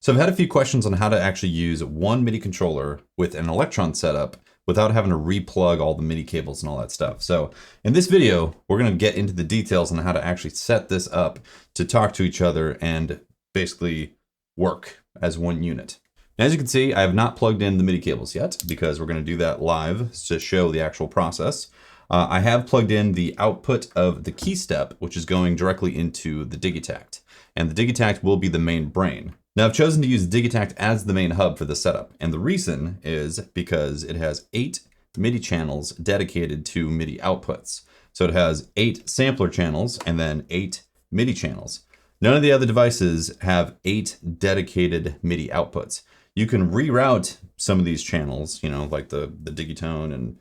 So I've had a few questions on how to actually use one MIDI controller with an Elektron setup without having to replug all the MIDI cables and all that stuff. So in this video, we're gonna get into the details on how to actually set this up to talk to each other and basically work as one unit. Now, as you can see, I have not plugged in the MIDI cables yet because we're gonna do that live to show the actual process. I have plugged in the output of the key step, which is going directly into the Digitakt. And the Digitakt will be the main brain. Now I've chosen to use Digitakt as the main hub for the setup. And the reason is because it has 8 MIDI channels dedicated to MIDI outputs. So it has 8 sampler channels and then 8 MIDI channels. None of the other devices have 8 dedicated MIDI outputs. You can reroute some of these channels, you know, like the Digitone, and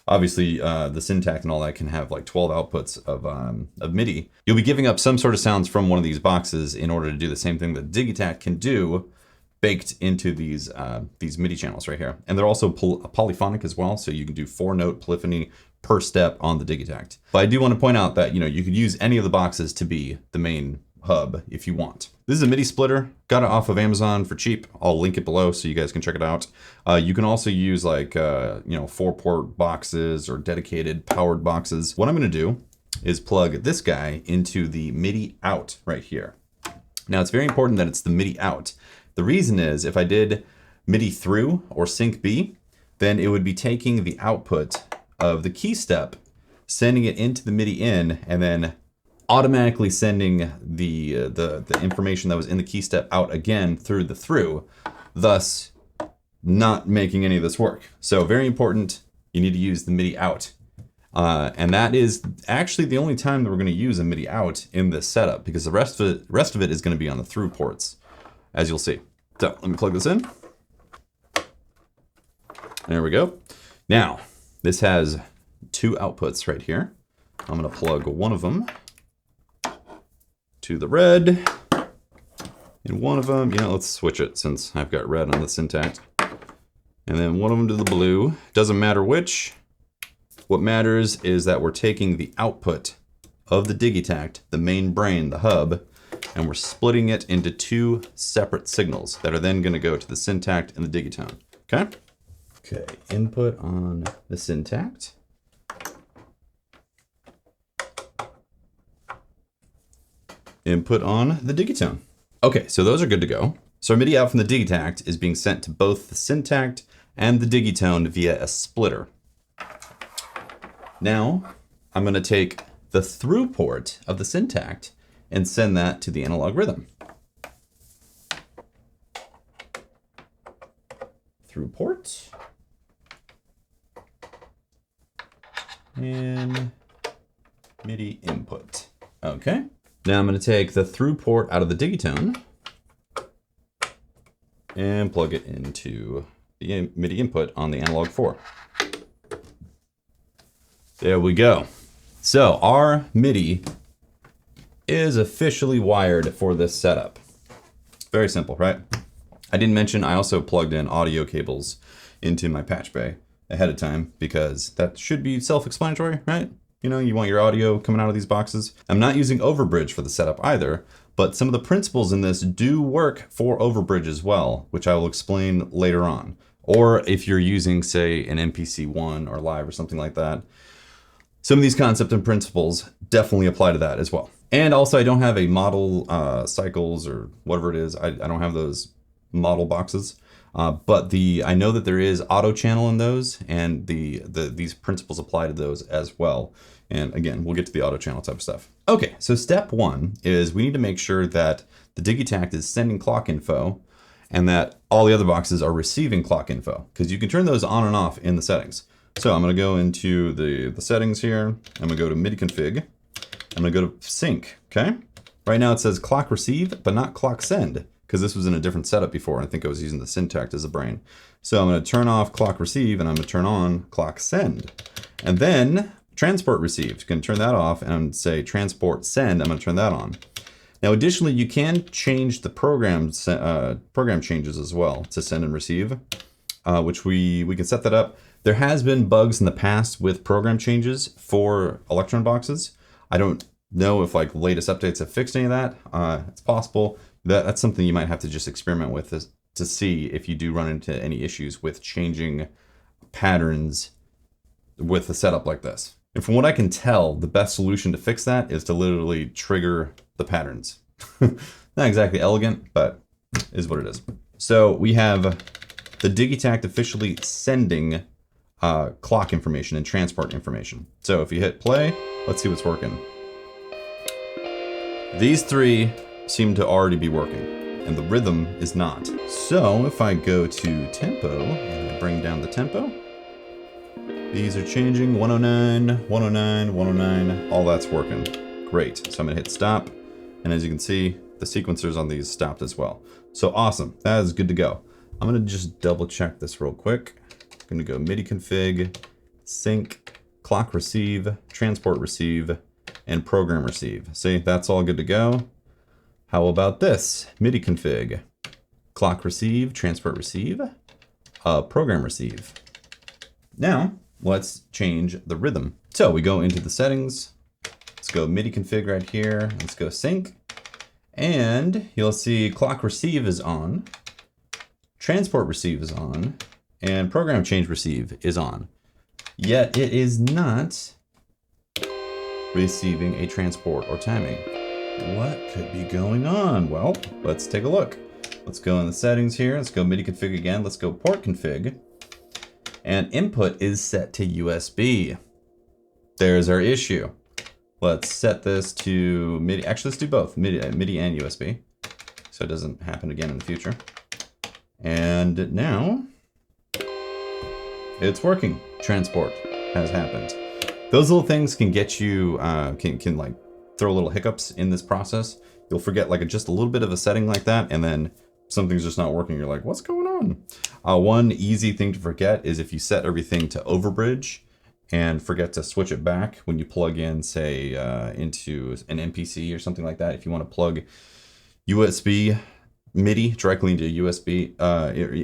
obviously the Syntakt and all that can have like 12 outputs of MIDI. You'll be giving up some sort of sounds from one of these boxes in order to do the same thing that Digitakt can do baked into these MIDI channels right here. And they're also polyphonic as well, so you can do 4-note polyphony per step on the Digitakt. But I do want to point out that, you know, you could use any of the boxes to be the main hub if you want. This is a MIDI splitter, got it off of Amazon for cheap. I'll link it below so you guys can check it out. You can also use like, you know, 4-port boxes or dedicated powered boxes. What I'm gonna do is plug this guy into the MIDI out right here. Now it's very important that it's the MIDI out. The reason is if I did MIDI through or sync B, then it would be taking the output of the key step, sending it into the MIDI in, and then automatically sending the information that was in the key step out again through the through, thus not making any of this work. So very important, you need to use the MIDI out. And that is actually the only time that we're gonna use a MIDI out in this setup, because the rest of it is gonna be on the through ports, as you'll see. So let me plug this in. There we go. Now, this has 2 outputs right here. I'm gonna plug one of them to the red, and one of them, you know, let's switch it since I've got red on the Syntakt, and then one of them to the blue. Doesn't matter which. What matters is that we're taking the output of the Digitakt, the main brain, the hub, and we're splitting it into 2 separate signals that are then going to go to the Syntakt and the Digitone. Okay? Okay, input on the Syntakt. Input on the Digitone. Okay, so those are good to go. So our MIDI out from the Digitakt is being sent to both the Syntakt and the Digitone via a splitter. Now, I'm gonna take the through port of the Syntakt and send that to the analog Rytm. Through port. And MIDI input. Okay. Now I'm going to take the through port out of the Digitone and plug it into the MIDI input on the analog 4. There we go. So our MIDI is officially wired for this setup. Very simple, right? I didn't mention I also plugged in audio cables into my patch bay ahead of time because that should be self-explanatory, right? You know, you want your audio coming out of these boxes. I'm not using Overbridge for the setup either, but some of the principles in this do work for Overbridge as well, which I will explain later on. Or if you're using, say, an MPC-1 or Live or something like that, some of these concepts and principles definitely apply to that as well. And also, I don't have a model cycles or whatever it is. I don't have those model boxes. But I know that there is auto channel in those, and these principles apply to those as well. And again, we'll get to the auto channel type of stuff. Okay, so step 1 is we need to make sure that the Digitakt is sending clock info and that all the other boxes are receiving clock info, because you can turn those on and off in the settings. So I'm gonna go into the settings here. I'm gonna go to MIDI config. I'm gonna go to sync, okay? Right now it says clock receive, but not clock send, because this was in a different setup before. I think I was using the Syntakt as a brain. So I'm gonna turn off clock receive and I'm gonna turn on clock send. And then transport received, can turn that off and say transport send, I'm gonna turn that on. Now additionally, you can change the program changes as well to send and receive, which we can set that up. There has been bugs in the past with program changes for Elektron boxes. I don't know if like latest updates have fixed any of that. It's possible. That's something you might have to just experiment with to see if you do run into any issues with changing patterns with a setup like this. And from what I can tell, the best solution to fix that is to literally trigger the patterns. Not exactly elegant, but is what it is. So we have the Digitakt officially sending clock information and transport information. So if you hit play, let's see what's working. These three seem to already be working, and the rhythm is not. So if I go to tempo and I bring down the tempo, these are changing, 109, 109, 109, all that's working. Great, so I'm gonna hit stop, and as you can see, the sequencers on these stopped as well. So awesome, that is good to go. I'm gonna just double check this real quick. I'm gonna go MIDI config, sync, clock receive, transport receive, and program receive. See, that's all good to go. How about this? MIDI config, clock receive, transport receive, program receive. Now, let's change the rhythm. So we go into the settings. Let's go MIDI config right here. Let's go sync. And you'll see clock receive is on, transport receive is on, and program change receive is on. Yet it is not receiving a transport or timing. What could be going on? Well, let's take a look. Let's go in the settings here. Let's go MIDI config again. Let's go port config. And input is set to USB. There's our issue. Let's set this to MIDI. Actually, let's do both, MIDI and USB, so it doesn't happen again in the future. And now it's working. Transport has happened. Those little things can get you, can like throw little hiccups in this process. You'll forget like just a little bit of a setting like that, and then something's just not working. You're like, what's going on? One easy thing to forget is if you set everything to Overbridge and forget to switch it back when you plug in, say, into an MPC or something like that. If you want to plug USB MIDI directly into USB,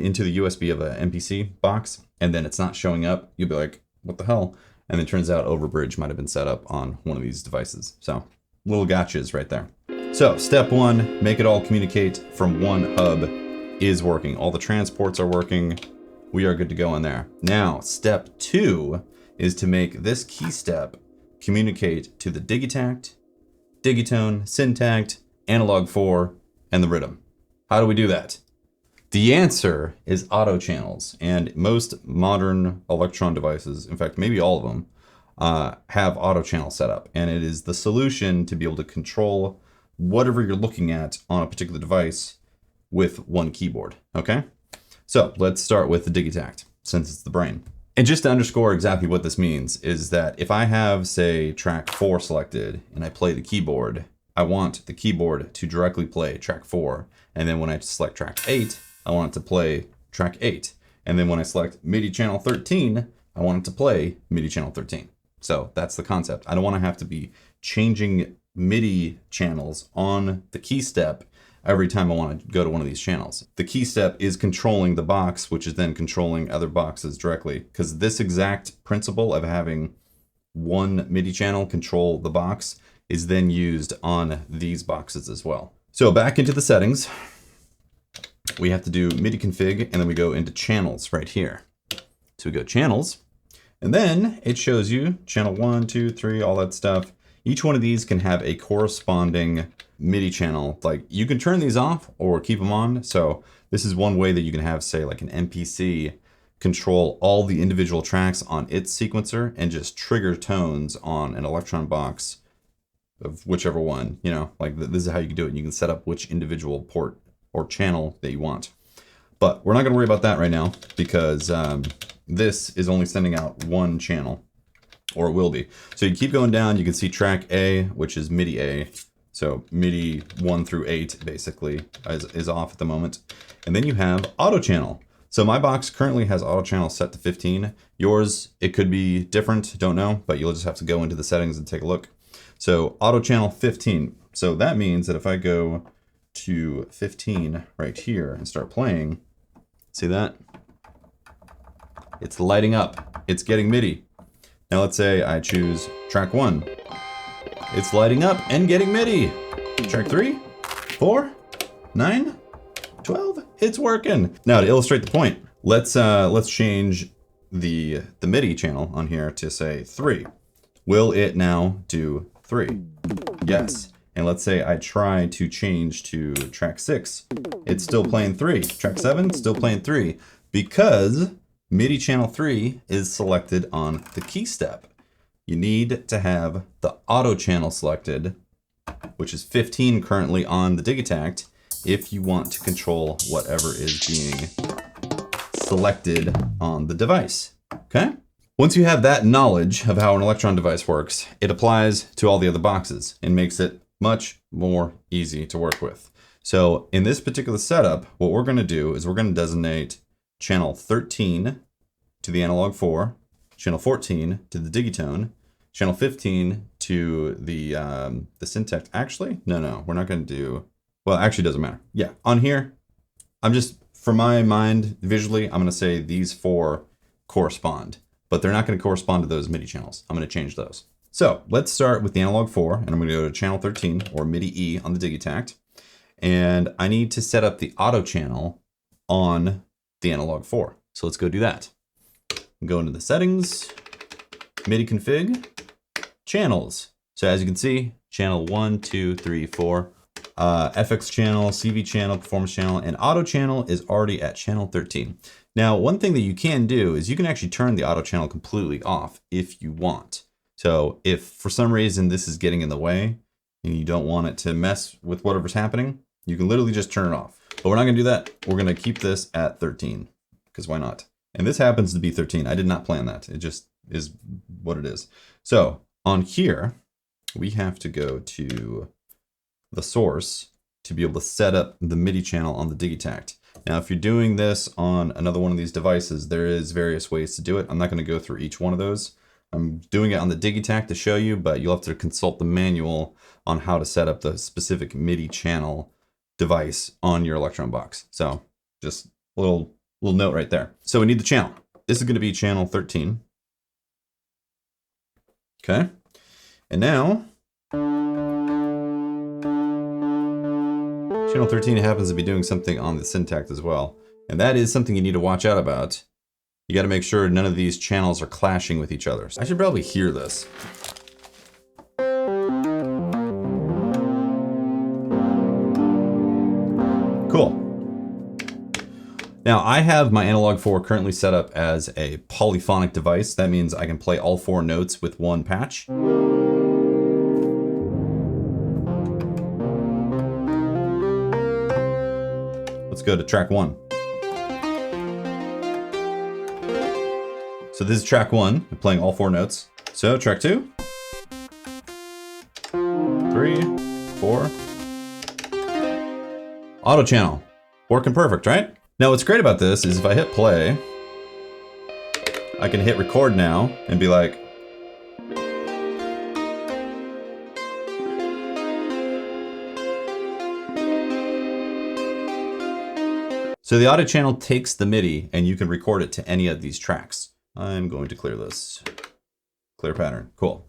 into the USB of an MPC box, and then it's not showing up, you'll be like, what the hell? And it turns out Overbridge might have been set up on one of these devices. So little gotchas right there. So step one, make it all communicate from one hub is working. All the transports are working. We are good to go in there. Now, step two is to make this key step communicate to the Digitakt, Digitone, Syntakt, Analog 4, and the Rytm. How do we do that? The answer is auto channels, and most modern Elektron devices, in fact, maybe all of them, have auto channel setup, and it is the solution to be able to control whatever you're looking at on a particular device with one keyboard, okay? So let's start with the Digitakt, since it's the brain. And just to underscore exactly what this means is that if I have, say, track 4 selected and I play the keyboard, I want the keyboard to directly play track 4. And then when I select track 8, I want it to play track 8. And then when I select MIDI channel 13, I want it to play MIDI channel 13. So that's the concept. I don't want to have to be changing MIDI channels on the key step every time I want to go to one of these channels. The key step is controlling the box, which is then controlling other boxes directly. Because this exact principle of having one MIDI channel control the box is then used on these boxes as well. So back into the settings, we have to do MIDI config, and then we go into channels right here. So we go channels, and then it shows you channel 1, 2, 3, all that stuff. Each one of these can have a corresponding MIDI channel. Like you can turn these off or keep them on. So this is one way that you can have, say, like an MPC control all the individual tracks on its sequencer and just trigger tones on an Elektron box of whichever one, you know, like this is how you can do it. You can set up which individual port or channel that you want. But we're not going to worry about that right now because this is only sending out one channel, or it will be. So you keep going down, you can see track A, which is MIDI A. So MIDI 1 through 8 basically is off at the moment. And then you have auto channel. So my box currently has auto channel set to 15. Yours, it could be different, don't know, but you'll just have to go into the settings and take a look. So auto channel 15. So that means that if I go to 15 right here and start playing, see that? It's lighting up, it's getting MIDI. Now let's say I choose track 1. It's lighting up and getting MIDI. Track 3, 4, 9, 12, it's working. Now to illustrate the point, let's change the MIDI channel on here to say 3. Will it now do 3? Yes. And let's say I try to change to track 6. It's still playing 3. Track 7, still playing 3. Because MIDI channel 3 is selected on the key step. You need to have the auto channel selected, which is 15 currently on the Digitakt, if you want to control whatever is being selected on the device, okay? Once you have that knowledge of how an Elektron device works, it applies to all the other boxes and makes it much more easy to work with. So in this particular setup, what we're gonna do is we're gonna designate channel 13 to the analog 4, channel 14 to the Digitone, channel 15 to the Syntakt. Actually, no, we're not gonna do, well, actually doesn't matter. Yeah, on here, I'm just, for my mind, visually, I'm gonna say these 4 correspond, but they're not gonna correspond to those MIDI channels. I'm gonna change those. So let's start with the analog 4, and I'm gonna go to channel 13, or MIDI E on the Digitakt, and I need to set up the auto channel on the analog 4. So let's go do that. Go into the settings, MIDI config, channels. So as you can see, channel 1, 2, 3, 4, FX channel, CV channel, performance channel, and auto channel is already at channel 13. Now, one thing that you can do is you can actually turn the auto channel completely off if you want. So if for some reason this is getting in the way and you don't want it to mess with whatever's happening, you can literally just turn it off. But we're not gonna do that. We're gonna keep this at 13, because why not? And this happens to be 13. I did not plan that. It just is what it is. So on here, we have to go to the source to be able to set up the MIDI channel on the Digitakt. Now, if you're doing this on another one of these devices, there is various ways to do it. I'm not gonna go through each one of those. I'm doing it on the Digitakt to show you, but you'll have to consult the manual on how to set up the specific MIDI channel device on your Elektron box. So just a little note right there. So we need the channel. This is going to be channel 13. Okay. And now channel 13 happens to be doing something on the Syntakt as well. And that is something you need to watch out about. You got to make sure none of these channels are clashing with each other. I should probably hear this. Cool. Now I have my analog 4 currently set up as a polyphonic device. That means I can play all 4 notes with one patch. Let's go to track 1. So this is track 1, I'm playing all 4 notes. So track 2, 3, 4. Auto channel, working perfect, right? Now what's great about this is if I hit play, I can hit record now and be like, so the auto channel takes the MIDI and you can record it to any of these tracks. I'm going to clear this. Clear pattern, cool.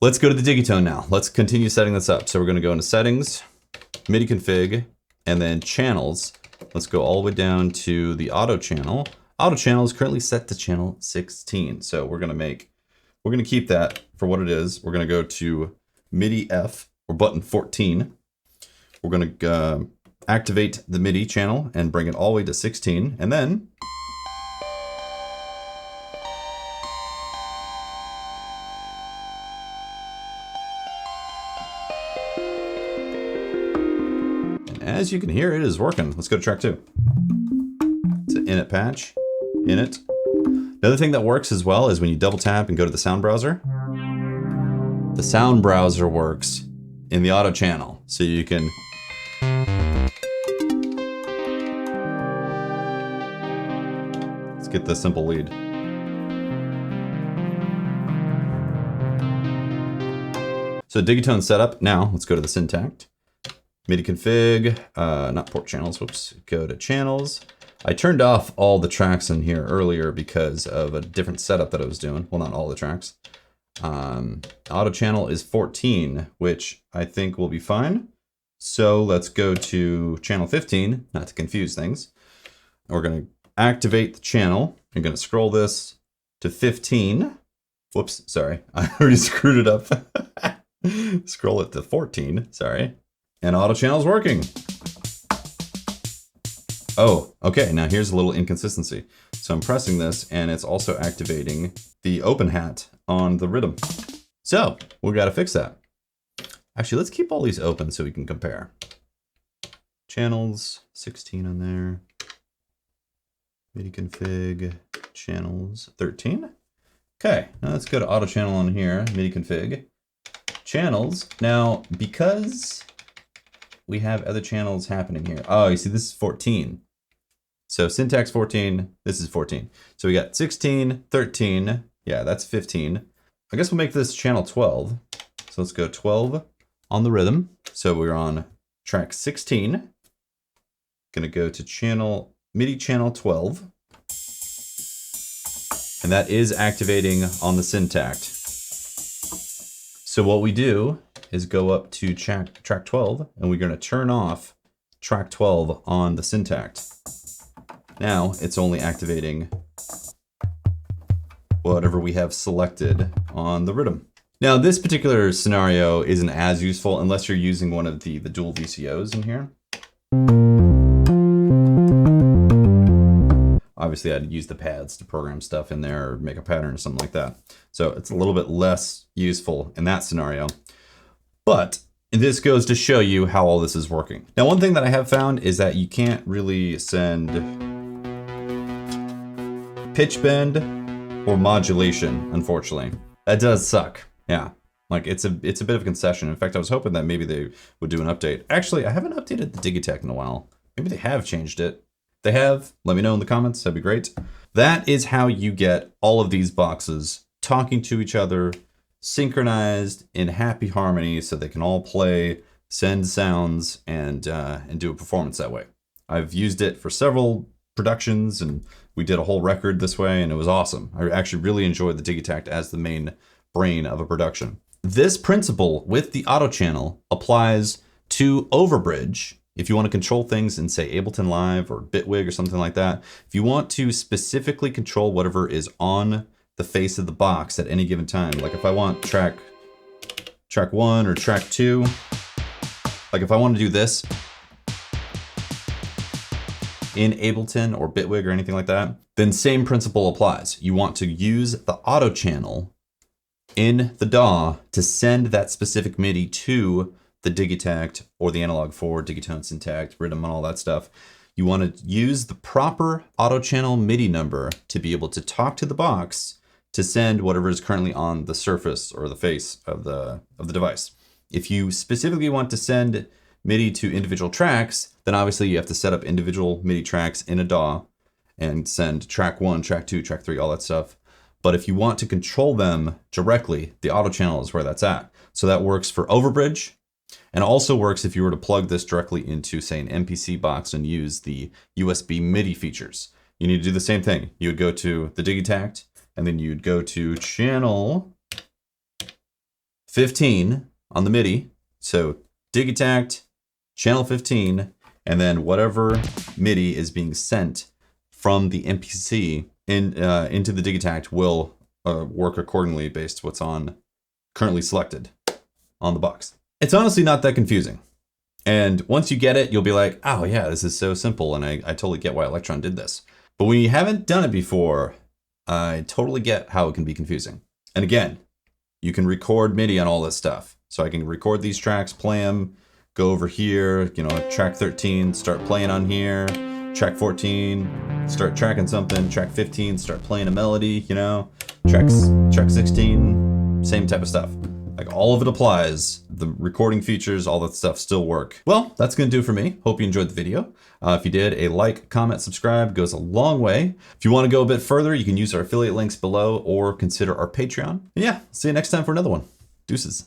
Let's go to the Digitone now. Let's continue setting this up. So we're gonna go into settings, MIDI config, and then channels. Let's go all the way down to the auto channel. Auto channel is currently set to channel 16. So we're gonna keep that for what it is. We're gonna go to MIDI F, or button 14. We're gonna activate the MIDI channel and bring it all the way to 16, and then as you can hear, it is working. Let's go to track 2. It's an init patch, init. The other thing that works as well is when you double tap and go to the sound browser. The sound browser works in the auto channel, so you can let's get the simple lead. So Digitone setup. Now let's go to the Syntakt. MIDI config, not port channels, whoops, go to channels. I turned off all the tracks in here earlier because of a different setup that I was doing. Well, not all the tracks. Auto channel is 14, which I think will be fine. So let's go to channel 15, not to confuse things. We're going to activate the channel. I'm going to scroll this to 15. Whoops, sorry. I already screwed it up. Scroll it to 14, sorry. And auto channel's working. Oh, okay, now here's a little inconsistency. So I'm pressing this and it's also activating the open hat on the Rytm. So we got to fix that. Actually, let's keep all these open so we can compare. Channels, 16 on there. MIDI config, channels, 13. Okay, now let's go to auto channel on here, MIDI config. Channels, now because we have other channels happening here. Oh, you see this is 14. So Syntakt 14, this is 14. So we got 16, 13, yeah, that's 15. I guess we'll make this channel 12. So let's go 12 on the Rytm. So we're on track 16. Gonna go to channel, MIDI channel 12. And that is activating on the Syntakt. So what we do is go up to track 12 and we're gonna turn off track 12 on the Syntakt. Now it's only activating whatever we have selected on the Rytm. Now this particular scenario isn't as useful unless you're using one of the dual VCOs in here. Obviously I'd use the pads to program stuff in there or make a pattern or something like that. So it's a little bit less useful in that scenario. But this goes to show you how all this is working. Now one thing that I have found is that you can't really send pitch bend or modulation, unfortunately. That does suck. Yeah, like it's a bit of a concession. In fact, I was hoping that maybe they would do an update. Actually, I haven't updated the Digitakt in a while. Maybe they have changed it. If they have, let me know in the comments, that'd be great. That is how you get all of these boxes talking to each other, synchronized in happy harmony so they can all play, send sounds, and do a performance that way. I've used it for several productions and we did a whole record this way and it was awesome. I actually really enjoyed the Digitakt as the main brain of a production. This principle with the auto channel applies to Overbridge. If you want to control things in say Ableton Live or Bitwig or something like that, if you want to specifically control whatever is on the face of the box at any given time, like if I want track 1 or track 2, like if I want to do this in Ableton or Bitwig or anything like that, then same principle applies. You want to use the auto channel in the DAW to send that specific MIDI to the Digitakt or the Analog 4, Digitone, Syntakt, Rytm, and all that stuff. You want to use the proper auto channel MIDI number to be able to talk to the box to send whatever is currently on the surface or the face of the device. If you specifically want to send MIDI to individual tracks, then obviously you have to set up individual MIDI tracks in a DAW and send track 1, track 2, track 3, all that stuff. But if you want to control them directly, the auto channel is where that's at. So that works for Overbridge and also works if you were to plug this directly into say an MPC box and use the USB MIDI features. You need to do the same thing. You would go to the Digitakt and then you'd go to channel 15 on the MIDI. So Digitakt, channel 15, and then whatever MIDI is being sent from the MPC into the Digitakt will work accordingly based what's on currently selected on the box. It's honestly not that confusing. And once you get it, you'll be like, oh yeah, this is so simple. And I totally get why Elektron did this. But when you haven't done it before, I totally get how it can be confusing. And again, you can record MIDI on all this stuff. So I can record these tracks, play them, go over here, you know, track 13, start playing on here, track 14, start tracking something, track 15, start playing a melody, you know, track 16, same type of stuff. Like all of it applies. The recording features, all that stuff still work. Well, that's gonna do it for me. Hope you enjoyed the video. If you did, a like, comment, subscribe goes a long way. If you wanna go a bit further, you can use our affiliate links below or consider our Patreon. And yeah, see you next time for another one. Deuces.